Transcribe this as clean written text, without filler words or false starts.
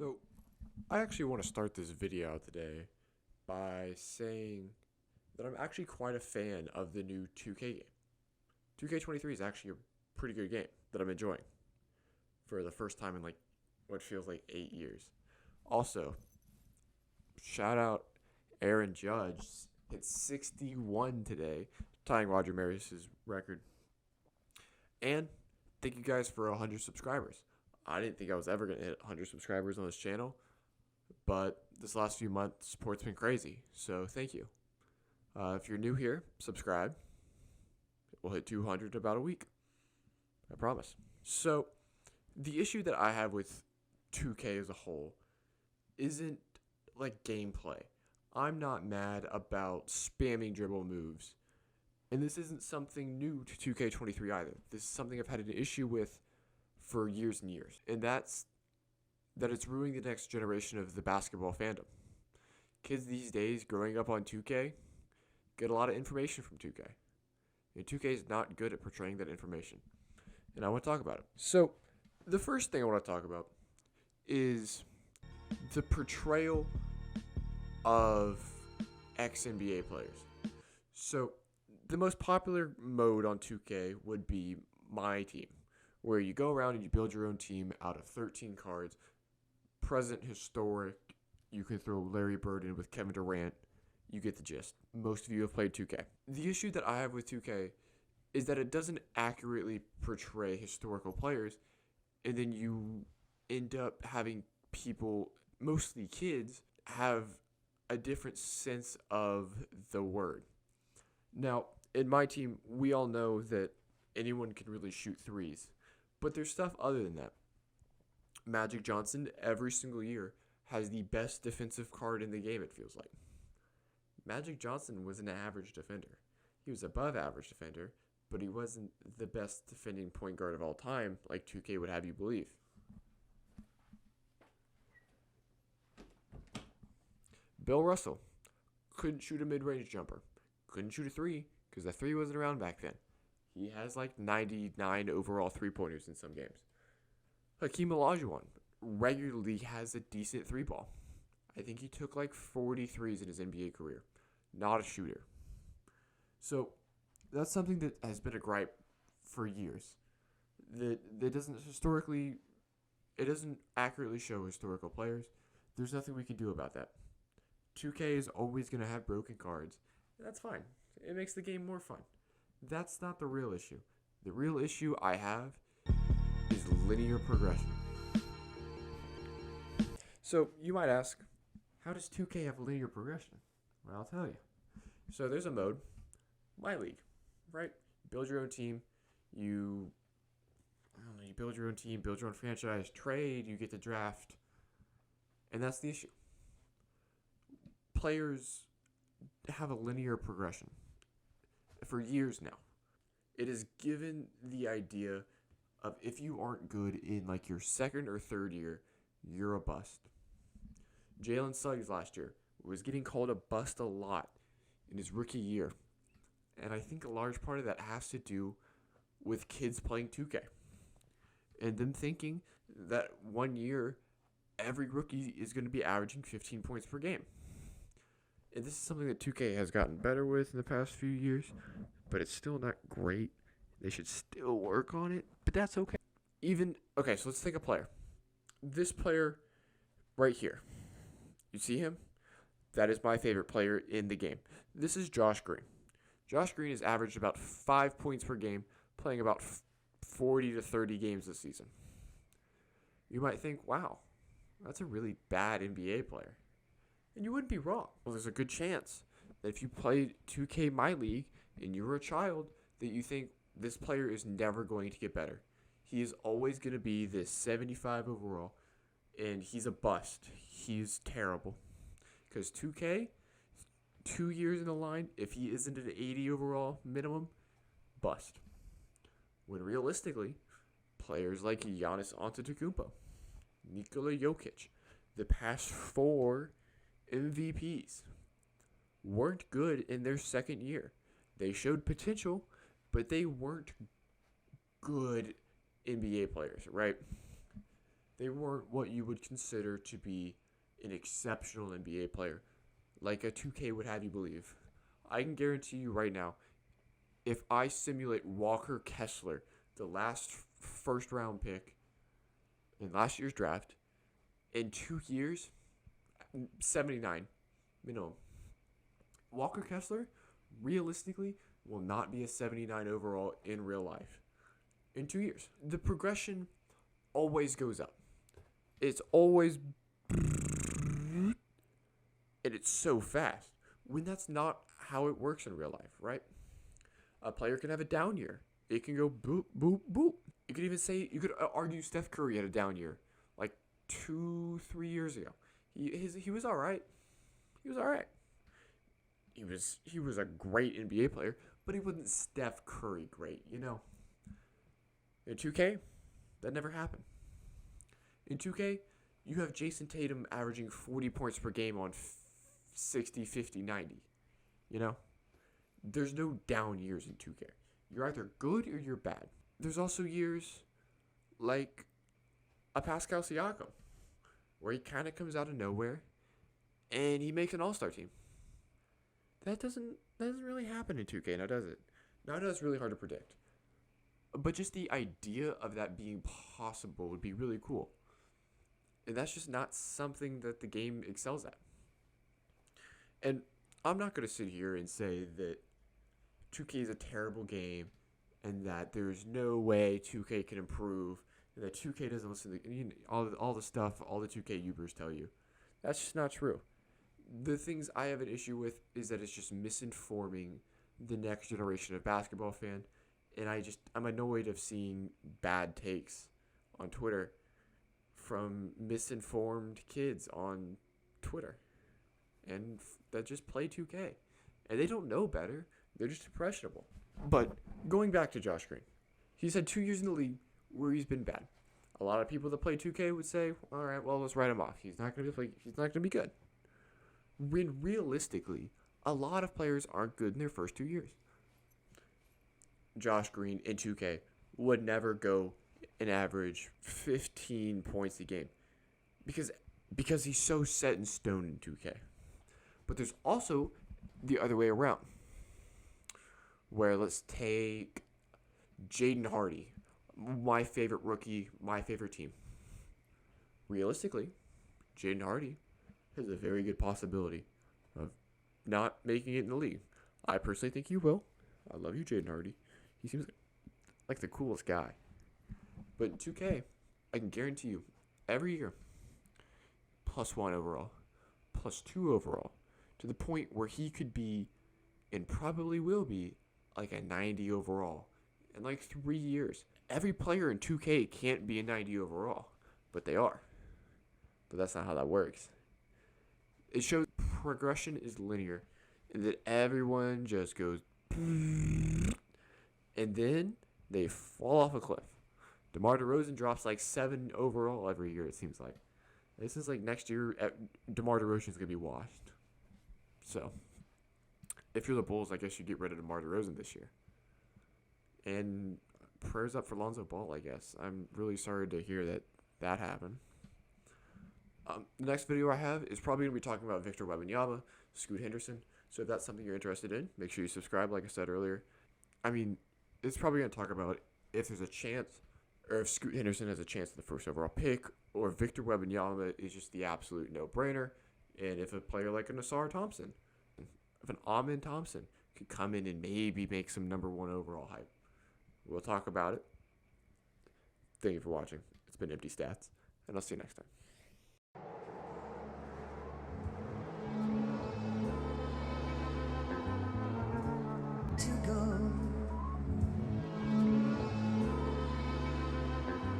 So, I actually want to start this video out today by saying that I'm actually quite a fan of the new 2K game. 2K23 is actually a pretty good game that I'm enjoying for the first time in like what feels like 8 years. Also, shout out Aaron Judge hit 61 today, tying Roger Maris's record. And thank you guys for 100 subscribers. I didn't think I was ever going to hit 100 subscribers on this channel, but this last few months, support's been crazy, so thank you. If you're new here, subscribe. We'll hit 200 in about a week. I promise. So, the issue that I have with 2K as a whole isn't like gameplay. I'm not mad about spamming dribble moves. And this isn't something new to 2K23 either. This is something I've had an issue with for years and years. And that's that it's ruining the next generation of the basketball fandom. Kids these days growing up on 2K get a lot of information from 2K. And 2K is not good at portraying that information. And I want to talk about it. So, the first thing I want to talk about is the portrayal of ex-NBA players. So, the most popular mode on 2K would be My Team, where you go around and you build your own team out of 13 cards. Present, historic, you could throw Larry Bird in with Kevin Durant. You get the gist. Most of you have played 2K. The issue that I have with 2K is that it doesn't accurately portray historical players, and then you end up having people, mostly kids, have a different sense of the word. Now, in My Team, we all know that anyone can really shoot threes, but there's stuff other than that. Magic Johnson, every single year, has the best defensive card in the game, it feels like. Magic Johnson was an average defender. He was above average defender, but he wasn't the best defending point guard of all time, like 2K would have you believe. Bill Russell couldn't shoot a mid-range jumper. Couldn't shoot a three, because the three wasn't around back then. He has like 99 overall three-pointers in some games. Hakeem Olajuwon regularly has a decent three ball. I think he took like 40 threes in his NBA career. Not a shooter. So that's something that has been a gripe for years. That doesn't accurately show historical players. There's nothing we can do about that. 2K is always going to have broken cards. That's fine. It makes the game more fun. That's not the real issue. The real issue I have is linear progression. So you might ask, how does 2K have linear progression? Well, I'll tell you. So there's a mode, My League, right? Build your own team. You build your own team, build your own franchise, trade, you get to draft. And that's the issue. Players have a linear progression for years now. It is given the idea of if you aren't good in like your second or third year, you're a bust. Jalen Suggs last year was getting called a bust a lot in his rookie year. And I think a large part of that has to do with kids playing 2K. And them thinking that 1 year, every rookie is going to be averaging 15 points per game. And this is something that 2K has gotten better with in the past few years, but it's still not great. They should still work on it, but that's okay. So let's take a player. This player right here. You see him? That is my favorite player in the game. This is Josh Green. Josh Green has averaged about 5 points per game, playing about 40 to 30 games this season. You might think, wow, that's a really bad NBA player. And you wouldn't be wrong. Well, there's a good chance that if you played 2K My League and you were a child, that you think this player is never going to get better. He is always going to be this 75 overall, and he's a bust. He's terrible. Because 2K, 2 years in the line, if he isn't an 80 overall minimum, bust. When realistically, players like Giannis Antetokounmpo, Nikola Jokic, the past 4 MVPs weren't good in their second year. They showed potential, but they weren't good NBA players, right? They weren't what you would consider to be an exceptional NBA player, like a 2K would have you believe. I can guarantee you right now, if I simulate Walker Kessler, the last first round pick in last year's draft, in 2 years, 79 minimum. Walker Kessler, realistically, will not be a 79 overall in real life in 2 years. The progression always goes up. It's always, and it's so fast. When that's not how it works in real life, right? A player can have a down year. It can go boop, boop, boop. You could even say, you could argue Steph Curry had a down year like 2-3 years ago. He was all right. He was all right. He was a great NBA player, but he wasn't Steph Curry great, you know. In 2K, that never happened. In 2K, you have Jason Tatum averaging 40 points per game on 60, 50, 90. You know? There's no down years in 2K. You're either good or you're bad. There's also years like a Pascal Siakam, where he kind of comes out of nowhere and he makes an all-star team. That doesn't really happen in 2K, now does it? Now it's really hard to predict. But just the idea of that being possible would be really cool. And that's just not something that the game excels at. And I'm not going to sit here and say that 2K is a terrible game and that there's no way 2K can improve and that 2K doesn't listen to all the stuff all the 2K Ubers tell you. That's just not true. The things I have an issue with is that it's just misinforming the next generation of basketball fan. And I'm annoyed of seeing bad takes on Twitter from misinformed kids on Twitter. And that just play 2K. And they don't know better. They're just impressionable. But going back to Josh Green, he's had 2 years in the league where he's been bad. A lot of people that play 2K would say, all right, well, let's write him off. He's not going to be good. When realistically, a lot of players aren't good in their first 2 years. Josh Green in 2K would never go an average 15 points a game because he's so set in stone in 2K. But there's also the other way around, where let's take Jaden Hardy, my favorite rookie, my favorite team. Realistically, Jaden Hardy has a very good possibility of not making it in the league. I personally think he will. I love you, Jaden Hardy. He seems like the coolest guy. But in 2K, I can guarantee you, every year, +1 overall, +2 overall, to the point where he could be, and probably will be, like a 90 overall in like 3 years. Every player in 2K can't be a 90 overall, but they are. But that's not how that works. It shows progression is linear, and that everyone just goes, and then they fall off a cliff. DeMar DeRozan drops like 7 overall every year, it seems like. This is like next year, DeMar DeRozan is going to be washed. So, if you're the Bulls, I guess you get rid of DeMar DeRozan this year. And prayers up for Lonzo Ball, I guess. I'm really sorry to hear that happened. The next video I have is probably going to be talking about Victor Wembanyama, Scoot Henderson. So if that's something you're interested in, make sure you subscribe, like I said earlier. I mean, it's probably going to talk about if there's a chance, or if Scoot Henderson has a chance at the first overall pick, or if Victor Wembanyama is just the absolute no-brainer, and if a player like a Nassar Thompson, if an Amen Thompson could come in and maybe make some number 1 overall hype. We'll talk about it. Thank you for watching. It's been Empty Stats, and I'll see you next time.